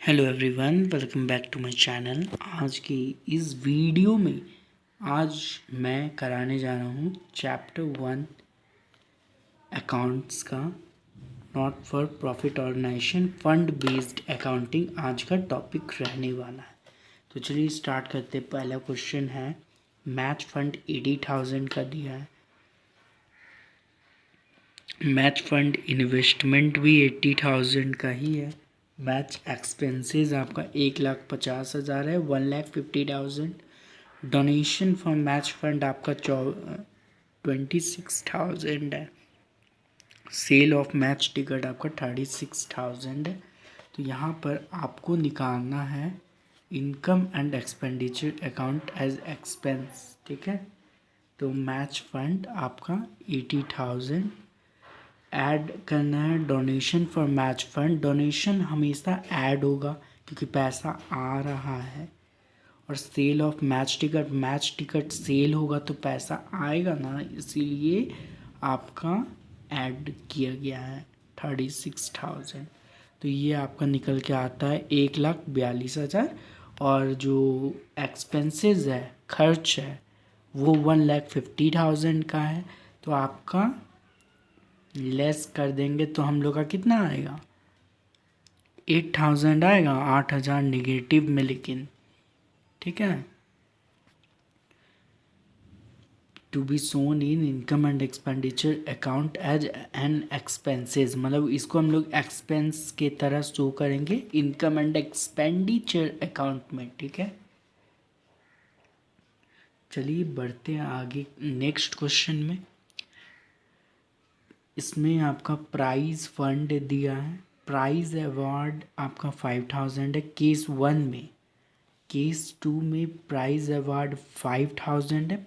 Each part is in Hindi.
Hello everyone, welcome back to my channel. आज की इस वीडियो में आज मैं कराने जा रहा हूँ चैप्टर 1 अकाउंट्स का, not for profit organisation fund based accounting आज का टॉपिक रहने वाला है। तो चलिए स्टार्ट करते। पहला क्वेश्चन है, मैच फंड 80,000 का दिया है। मैच फंड इन्वेस्टमेंट भी 80,000 का ही है। मैच एक्सपेंसेस आपका 1,50,000 है, 1,50,000। डोनेशन फॉर मैच फंड आपका 26,000 है। सेल ऑफ मैच टिकट आपका 36,000 है। तो यहाँ पर आपको निकालना है income and expenditure account as expense. ठीक है, तो मैच फंड आपका 80,000 ऐड करना है। Donation for match fund, donation हमेशा ऐड होगा क्योंकि पैसा आ रहा है। और sale of match ticket, match ticket sale होगा तो पैसा आएगा ना, इसीलिए आपका ऐड किया गया है 36,000। तो ये आपका निकल के आता है 1,42,000। और जो एक्सपेंसेस है, खर्च है, वो 1,50,000 का है। तो आपका लेस कर देंगे तो हम लोग का कितना आएगा, 8,000 आएगा, 8,000 निगेटिव में। लेकिन ठीक है, to be shown in income and expenditure account as an expenses, मतलब इसको हम लोग एक्सपेंस के तरह शो करेंगे इनकम एंड एक्सपेंडिचर अकाउंट में। ठीक है, चलिए बढ़ते हैं आगे नेक्स्ट क्वेश्चन में। इसमें आपका प्राइज फंड दिया है। प्राइज अवार्ड आपका 5,000 है केस 1 में। केस 2 में प्राइज अवार्ड 5,000 है।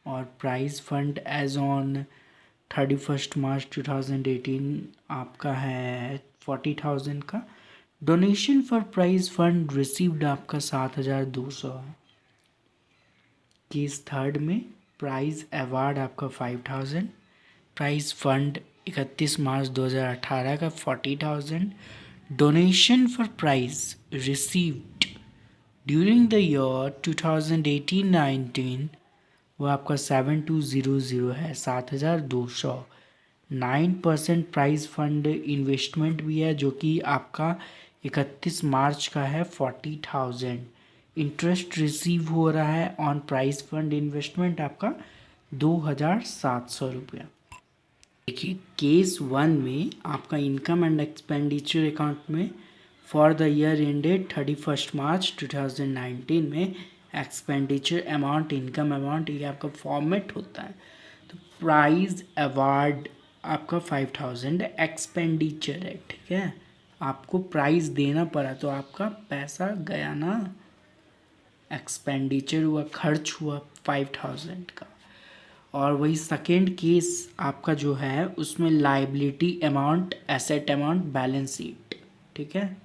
और prize fund as on 31 March 2018 आपका है 40,000 का। Donation for prize fund received आपका 7,200 है। केस 3 में प्राइज अवार्ड आपका 5,000, प्राइज फंड 31 मार्च 2018 का 40,000। Donation for prize received during the year 2018-19 वो आपका 7,200 है, 7,200। 9% प्राइज फंड इन्वेस्टमेंट भी है जो कि आपका 31 मार्च का है 40,000। इंटरेस्ट रिसीव हो रहा है ऑन प्राइज फंड इन्वेस्टमेंट आपका 2,700 रुपया। देखिए केस 1 में आपका इनकम एंड एक्सपेंडिचर अकाउंट में फॉर द ईयर एंडेड 31 मार्च 2019 में एक्सपेंडिचर अमाउंट, इनकम अमाउंट, ये आपका फॉर्मेट होता है। तो प्राइज अवार्ड आपका 5,000 एक्सपेंडिचर है। ठीक है, आपको प्राइज देना पड़ा तो आपका पैसा गया ना, एक्सपेंडिचर हुआ, खर्च हुआ 5,000 का। और वही सेकेंड केस आपका जो है उसमें liability amount, asset amount, balance sheet. ठीक है,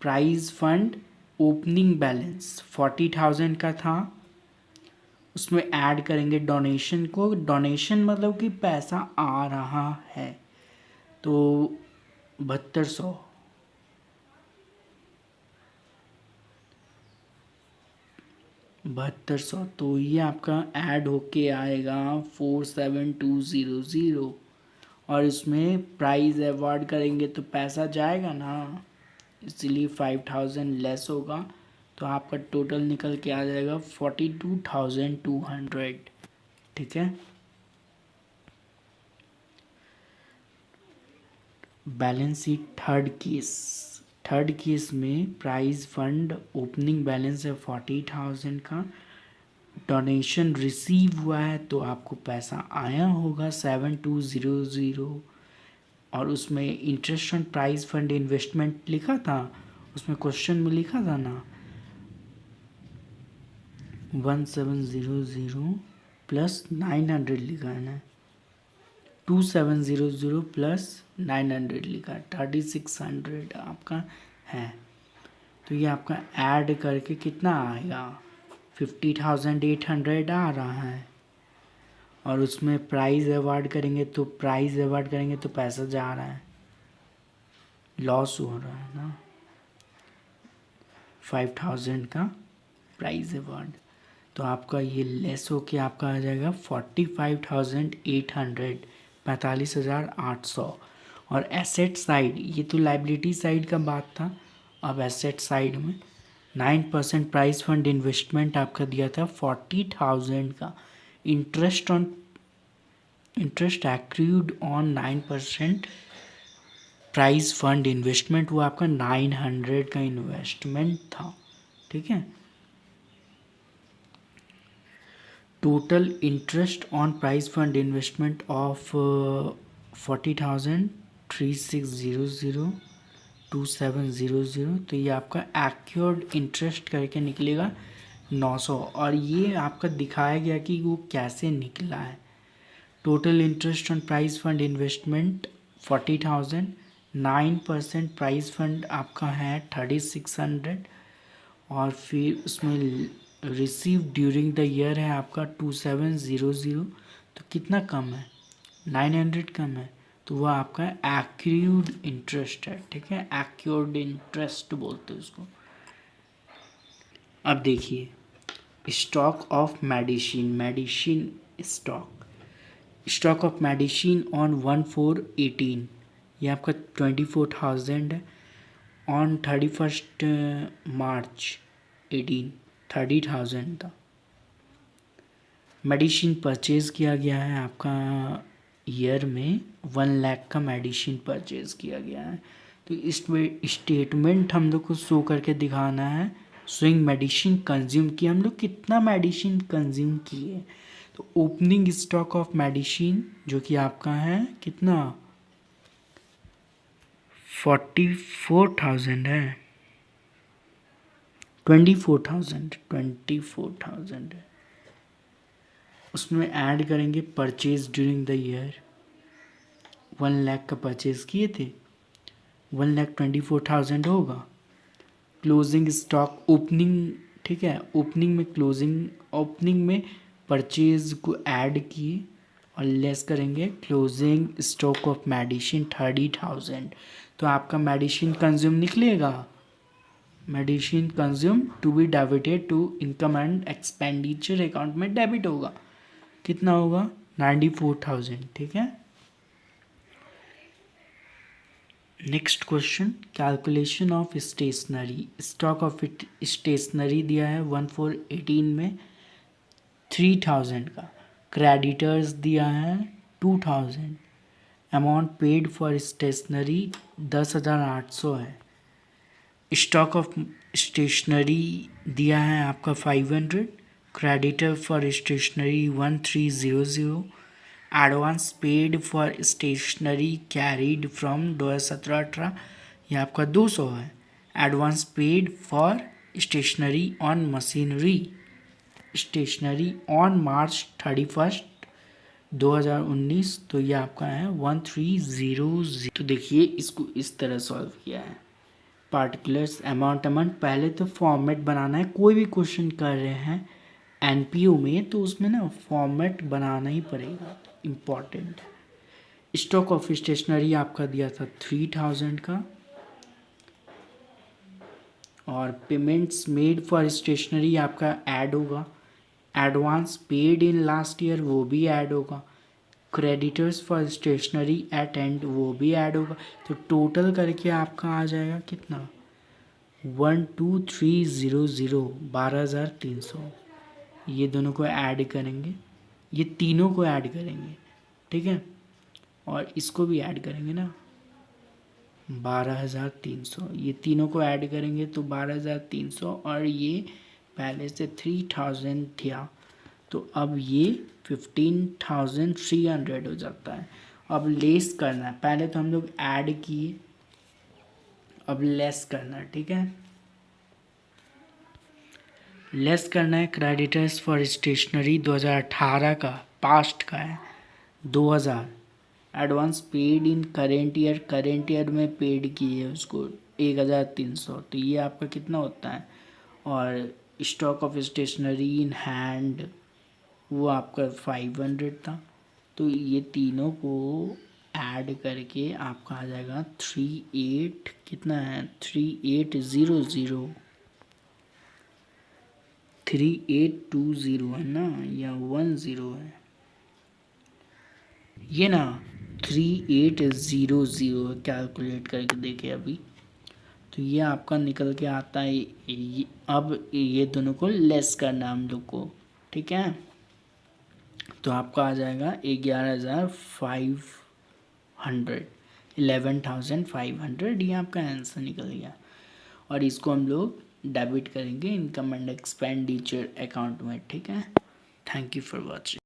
प्राइज फंड ओपनिंग बैलेंस 40,000 का था, उसमें ऐड करेंगे डोनेशन को। डोनेशन मतलब कि पैसा आ रहा है, तो 7,200। 7,200 तो ये आपका ऐड होके आएगा 47,200। और इसमें प्राइज अवार्ड करेंगे तो पैसा जाएगा ना, इसीलिए 5,000 लेस होगा। तो आपका टोटल निकल के आ जाएगा 42,200। ठीक है, बैलेंस शीट थर्ड केस में प्राइज फंड ओपनिंग बैलेंस है 40,000 का। डोनेशन रिसीव हुआ है तो आपको पैसा आया होगा 7,200। और उसमें interest on prize fund investment लिखा था, उसमें क्वेश्चन में लिखा था ना 1,700 प्लस 900 लिखा है ना, 2,700 प्लस 900 लिखा है, 3,600 आपका है। तो ये आपका ऐड करके कितना आएगा, 50,800 आ रहा है। और उसमें प्राइज अवार्ड करेंगे तो पैसा जा रहा है। लॉस हो रहा है ना, 5000 का प्राइस अवार्ड, तो आपका ये लेस होके आपका आ जाएगा 45,800, 45,800। और एसेट साइड, ये तो लाइबिलिटी साइड का बात था। अब एसेट साइड में 9% प्राइस फंड इन्वेस्टमेंट आपका दिया था 40,000 का। Interest accrued on 9% price fund investment, वो आपका 900 का इन्वेस्टमेंट था, ठीक है। Total interest on price fund investment of 40,000, 3600, 2700, तो ये आपका एक्योर्ड इंटरेस्ट करके निकलेगा 900। और ये आपका दिखाया गया कि वो कैसे निकला है। Total interest on price fund investment 40,000, 9% price fund आपका है 3600, और फिर उसमें रिसीव ड्यूरिंग द ईयर है आपका 2700, तो कितना कम है, 900 कम है, तो वह आपका एक्रूड इंटरेस्ट है, ठीक है। एक्रूड इंटरेस्ट बोलते हैं उसको। अब देखिए stock of medicine stock of medicine on 1/4/18, ये आपका 24,000 है। ऑन 31 मार्च 18 30,000 था। मेडिसिन परचेज़ किया गया है आपका ईयर में 1 लाख का मेडिसिन परचेज़ किया गया है। तो इसमें स्टेटमेंट हम लोग को शो करके दिखाना है, शोइंग मेडिसिन कंज्यूम किया, हम लोग कितना मेडिसिन कंज्यूम किए। तो ओपनिंग स्टॉक ऑफ मेडिसिन जो कि आपका है कितना 44,000 है, 24,000 है। उसमें ऐड करेंगे purchase during the year, 1 lakh का परचेज किए थे, 1,24,000 होगा। क्लोजिंग स्टॉक ओपनिंग, ठीक है, ओपनिंग में परचेज को ऐड किए और लेस करेंगे क्लोजिंग स्टॉक ऑफ मेडिसिन 30,000, तो आपका मेडिसिन कंज्यूम निकलेगा। Medicine consume to be debited to income and expenditure account में डेबिट होगा, कितना होगा 94,000, ठीक है। Next question, calculation of stationery. Stock of stationery दिया है 1/4/18 में 3,000 का। क्रेडिटर्स दिया है 2,000। अमाउंट पेड फॉर स्टेशनरी 10,800 है। स्टॉक ऑफ स्टेशनरी दिया है आपका 500। Creditor for stationery 1300। Advance paid for stationery carried from 2017-18, ये आपका 200 है। Advance paid for stationery on machinery stationery on March 31, 2019, तो ये आपका है 1300। तो देखिए इसको इस तरह सॉल्व किया है। पार्टिकुलर्स अमाउंट पहले तो फॉर्मेट बनाना है, कोई भी क्वेश्चन कर रहे हैं एनपीओ में तो उसमें ना फॉर्मेट बनाना ही पड़ेगा, इम्पॉर्टेंट है। स्टॉक ऑफ स्टेशनरी आपका दिया था 3,000 का, और पेमेंट्स मेड फॉर स्टेशनरी आपका ऐड होगा। Advance paid in last year वो भी ऐड होगा। Creditors for stationery at end वो भी ऐड होगा। तो टोटल करके आपका आ जाएगा कितना 12,300, 12,300। ये दोनों को ऐड करेंगे, ये तीनों को ऐड करेंगे, ठीक है, और इसको भी ऐड करेंगे ना 12,300। ये तीनों को ऐड करेंगे तो 12,300, और ये पहले से 3,000 था तो अब ये 15,300 हो जाता है। अब लेस करना है, पहले तो हम लोग ऐड किए, अब लेस करना है, ठीक है। लेस करना है क्रेडिटर्स फॉर स्टेशनरी 2018 का, पास्ट का है 2,000। एडवांस पेड इन करेंट ईयर में पेड किए उसको 1,300, तो ये आपका कितना होता है। और stock of stationery in hand वो आपका 500 था, तो ये तीनों को ऐड करके आपका आ जाएगा 38 कितना है 3800 3820 है ना या 10 है ये ना 3800 कैलकुलेट करके देखे अभी तो ये आपका निकल के आता है अब ये दोनों को लेस करना हम लोग को ठीक है तो आपका आ जाएगा 11,500 11,500 ये आपका आंसर निकल गया और इसको हम लोग डेबिट करेंगे इनकम एंड एक्सपेंडिचर अकाउंट में ठीक है थैंक यू फॉर वॉचिंग